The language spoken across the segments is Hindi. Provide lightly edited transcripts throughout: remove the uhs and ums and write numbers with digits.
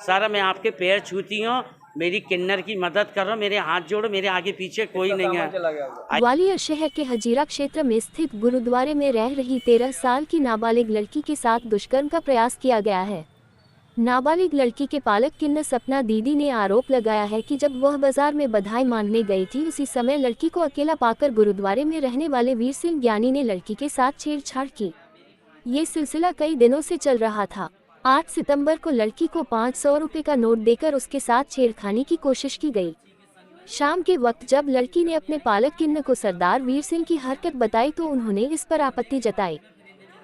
सर मैं आपके पैर छूती हूँ, मेरी किन्नर की मदद करो, मेरे हाथ जोड़ो, मेरे आगे पीछे कोई नहीं है। ग्वालियर शहर के हजीरा क्षेत्र में स्थित गुरुद्वारे में रह रही 13 साल की नाबालिग लड़की के साथ दुष्कर्म का प्रयास किया गया है। नाबालिग लड़की के पालक किन्नर सपना दीदी ने आरोप लगाया है कि जब वह बाजार में बधाई मांगने गई थी, उसी समय लड़की को अकेला पाकर गुरुद्वारे में रहने वाले वीर सिंह ज्ञानी ने लड़की के साथ छेड़छाड़ की। ये सिलसिला कई दिनों से चल रहा था। 8 सितंबर को लड़की को 500 रुपये का नोट देकर उसके साथ छेड़खानी की कोशिश की गई। शाम के वक्त जब लड़की ने अपने पालक किन्नर को सरदार वीर सिंह की हरकत बताई तो उन्होंने इस पर आपत्ति जताई।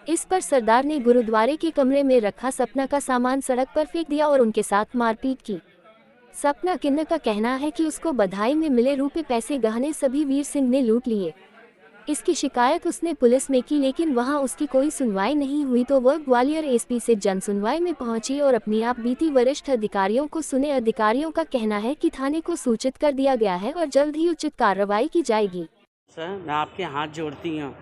इस पर सरदार ने गुरुद्वारे के कमरे में रखा सपना का सामान सड़क पर फेंक दिया और उनके साथ मारपीट की। सपना किन्नर का कहना है कि उसको बधाई में मिले रुपए, पैसे, गहने सभी वीर सिंह ने लूट लिए। इसकी शिकायत उसने पुलिस में की, लेकिन वहां उसकी कोई सुनवाई नहीं हुई तो वह ग्वालियर एसपी से जन सुनवाई में पहुंची और अपनी आप बीती वरिष्ठ अधिकारियों को सुने। अधिकारियों का कहना है कि थाने को सूचित कर दिया गया है और जल्द ही उचित कार्रवाई की जाएगी। सर मैं आपके हाथ जोड़ती हूँ,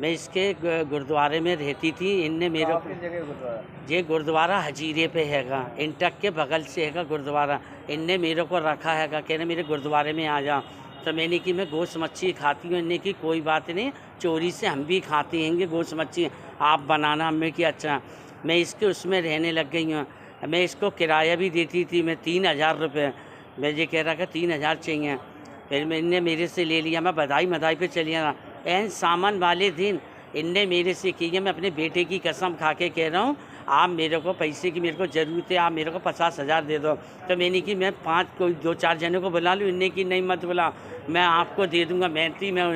मैं इसके गुरुद्वारे में रहती थी। इनने मेरे को ये गुरुद्वारा हजीरे पे हैगा, इंटक के बगल से हैगा गुरुद्वारा। इनने मेरे को रखा हैगा, कह रहे मेरे गुरुद्वारे में आ जा। तो मैंने कि मैं गोश्त मच्छी खाती हूँ। इनने की कोई बात नहीं, चोरी से हम भी खाते हैं गोश्त मच्छी, आप बनाना। हमें कि अच्छा। मैं इसके उसमें रहने लग गई हूँ। मैं इसको किराया भी देती थी, मैं 3000 रुपये। मैं ये कह रहा कि 3000 चाहिए। फिर इनने मेरे से ले लिया, मैं बधाई पे चली गया। एन सामान वाले दिन इनने मेरे से की है, मैं अपने बेटे की कसम खा के कह रहा हूँ, आप मेरे को पैसे की मेरे को ज़रूरत है, आप मेरे को 50,000 दे दो। तो मैंने कि मैं 2-4 जनों को बुला लूँ। इनने की नहीं मत बुला, मैं आपको दे दूँगा। मैं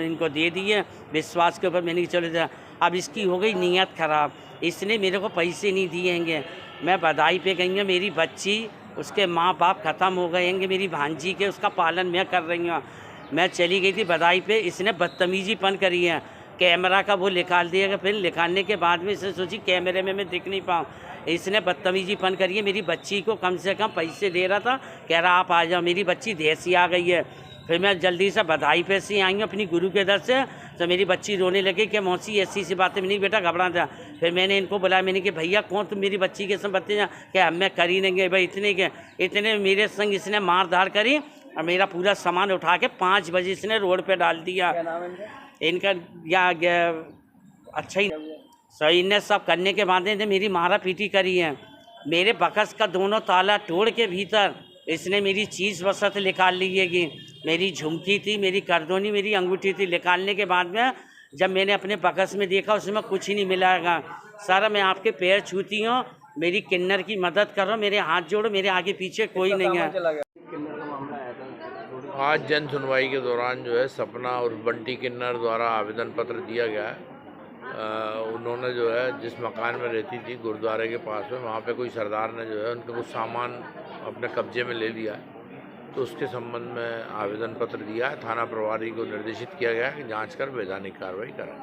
इनको दे दिए विश्वास के ऊपर। मैंने कि चलो जा। अब इसकी हो गई नीयत ख़राब, इसने मेरे को पैसे नहीं दिए हैं। मैं बधाई पे गई हूँ, मेरी बच्ची उसके माँ बाप ख़त्म हो गए हैं, मेरी भांजी के, उसका पालन मैं कर रही हूँ। मैं चली गई थी बधाई पे, इसने बदतमीज़ीपन करी है। कैमरा का वो निकाल दिया, फिर निकालने के बाद में इसने सोची कैमरे में मैं दिख नहीं पाऊँ। इसने बदतमीज़ीपन करी है। मेरी बच्ची को कम से कम पैसे दे रहा था, कह रहा आप आ जाओ। मेरी बच्ची देसी आ गई है। फिर मैं जल्दी से बधाई पे से आई हूँ अपनी गुरु के दर से। तो मेरी बच्ची रोने लगी कि मौसी ऐसी सी बातें। मैंने बेटा घबरा था। फिर मैंने इनको बुलाया, मैंने कि भैया कौन तुम मेरी बच्ची के संग बच्चे क्या हम मैं करी नहीं गए भाई। इतने मेरे संग इसने मार धाड़ करी और मेरा पूरा सामान उठा के 5 बजे इसने रोड पे डाल दिया। इनका या अच्छा ही सही ने सब करने के बाद मेरी मारा पीटी करी है। मेरे बकस का दोनों ताला तोड़ के भीतर इसने मेरी चीज़ वसत निकाल ली है कि मेरी झुमकी थी, मेरी करदोनी, मेरी अंगूठी थी। निकालने के बाद में जब मैंने अपने बकस में देखा उसमें कुछ ही नहीं मिलागा। सर मैं आपके पैर छूती हूँ, मेरी किन्नर की मदद करो, मेरे हाथ जोड़ो, मेरे आगे पीछे कोई नहीं है। आज जन सुनवाई के दौरान जो है सपना और बंटी किन्नर द्वारा आवेदन पत्र दिया गया है। उन्होंने जो है जिस मकान में रहती थी गुरुद्वारे के पास में, वहाँ पे कोई सरदार ने जो है उनका कुछ सामान अपने कब्जे में ले लिया है। तो उसके संबंध में आवेदन पत्र दिया है। थाना प्रभारी को निर्देशित किया गया है कि जांच कर वैधानिक कार्रवाई करें।